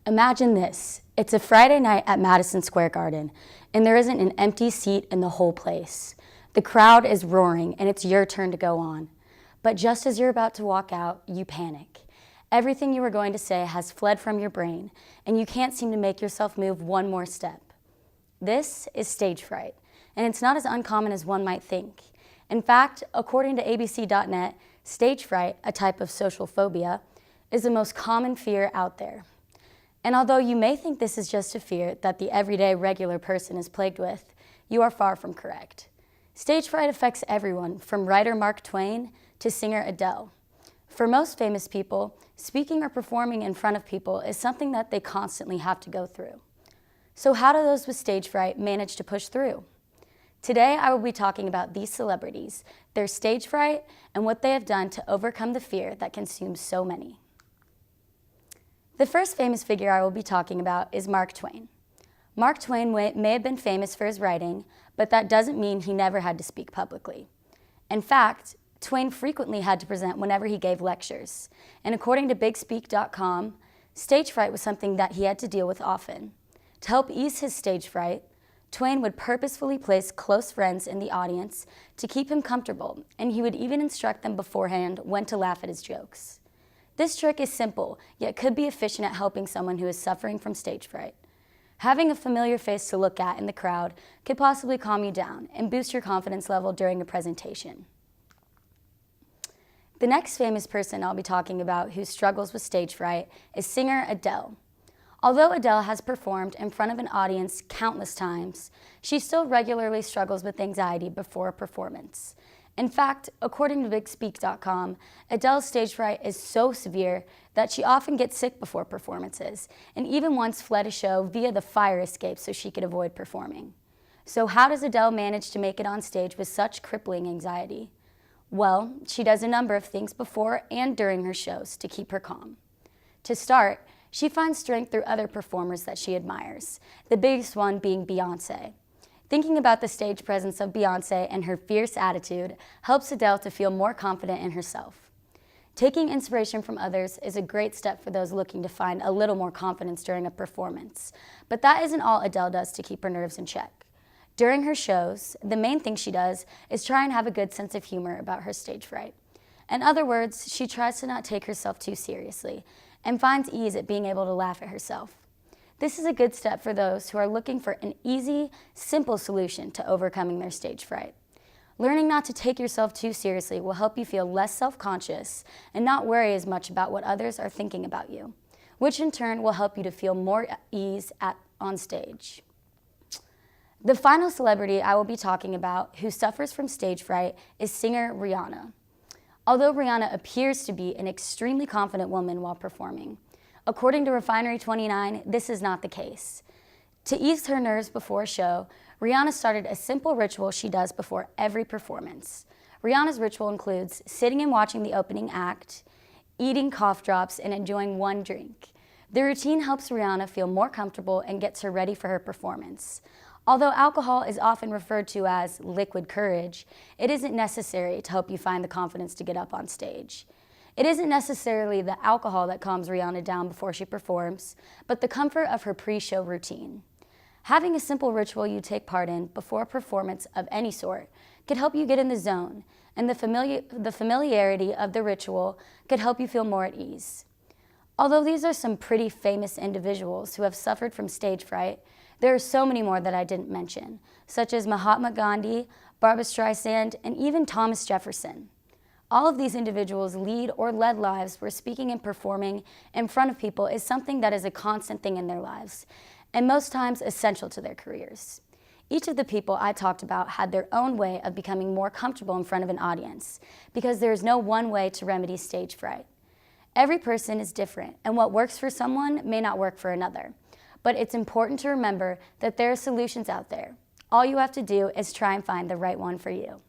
Imagine this. It's a Friday night at Madison Square Garden, and there isn't an empty seat in the whole place. The crowd is roaring, and it's your turn to go on. But just as you're about to walk out, you panic. Everything you were going to say has fled from your brain, and you can't seem to make yourself move one more step. This is stage fright, and it's not as uncommon as one might think. In fact, according to ABC.net, stage fright, a type of social phobia, is the most common fear out there. And although you may think this is just a fear that the everyday regular person is plagued with, you are far from correct. Stage fright affects everyone, from writer Mark Twain to singer Adele. For most famous people, speaking or performing in front of people is something that they constantly have to go through. So how do those with stage fright manage to push through? Today, I will be talking about these celebrities, their stage fright, and what they have done to overcome the fear that consumes so many. The first famous figure I will be talking about is Mark Twain. Mark Twain may have been famous for his writing, but that doesn't mean he never had to speak publicly. In fact, Twain frequently had to present whenever he gave lectures, and according to bigspeak.com, stage fright was something that he had to deal with often. To help ease his stage fright, Twain would purposefully place close friends in the audience to keep him comfortable, and he would even instruct them beforehand when to laugh at his jokes. This trick is simple, yet could be efficient at helping someone who is suffering from stage fright. Having a familiar face to look at in the crowd could possibly calm you down and boost your confidence level during a presentation. The next famous person I'll be talking about who struggles with stage fright is singer Adele. Although Adele has performed in front of an audience countless times, she still regularly struggles with anxiety before a performance. In fact, according to bigspeak.com, Adele's stage fright is so severe that she often gets sick before performances, and even once fled a show via the fire escape so she could avoid performing. So how does Adele manage to make it on stage with such crippling anxiety? Well, she does a number of things before and during her shows to keep her calm. To start, she finds strength through other performers that she admires, the biggest one being Beyoncé. Thinking about the stage presence of Beyoncé and her fierce attitude helps Adele to feel more confident in herself. Taking inspiration from others is a great step for those looking to find a little more confidence during a performance, but that isn't all Adele does to keep her nerves in check. During her shows, the main thing she does is try and have a good sense of humor about her stage fright. In other words, she tries to not take herself too seriously and finds ease at being able to laugh at herself. This is a good step for those who are looking for an easy, simple solution to overcoming their stage fright. Learning not to take yourself too seriously will help you feel less self-conscious and not worry as much about what others are thinking about you, which in turn will help you to feel more at ease on stage. The final celebrity I will be talking about who suffers from stage fright is singer Rihanna. Although Rihanna appears to be an extremely confident woman while performing, according to Refinery29, this is not the case. To ease her nerves before a show, Rihanna started a simple ritual she does before every performance. Rihanna's ritual includes sitting and watching the opening act, eating cough drops, and enjoying one drink. The routine helps Rihanna feel more comfortable and gets her ready for her performance. Although alcohol is often referred to as liquid courage, it isn't necessary to help you find the confidence to get up on stage. It isn't necessarily the alcohol that calms Rihanna down before she performs, but the comfort of her pre-show routine. Having a simple ritual you take part in before a performance of any sort could help you get in the zone, and the familiarity of the ritual could help you feel more at ease. Although these are some pretty famous individuals who have suffered from stage fright, there are so many more that I didn't mention, such as Mahatma Gandhi, Barbra Streisand, and even Thomas Jefferson. All of these individuals lead or led lives where speaking and performing in front of people is something that is a constant thing in their lives, and most times essential to their careers. Each of the people I talked about had their own way of becoming more comfortable in front of an audience, because there is no one way to remedy stage fright. Every person is different, and what works for someone may not work for another. But it's important to remember that there are solutions out there. All you have to do is try and find the right one for you.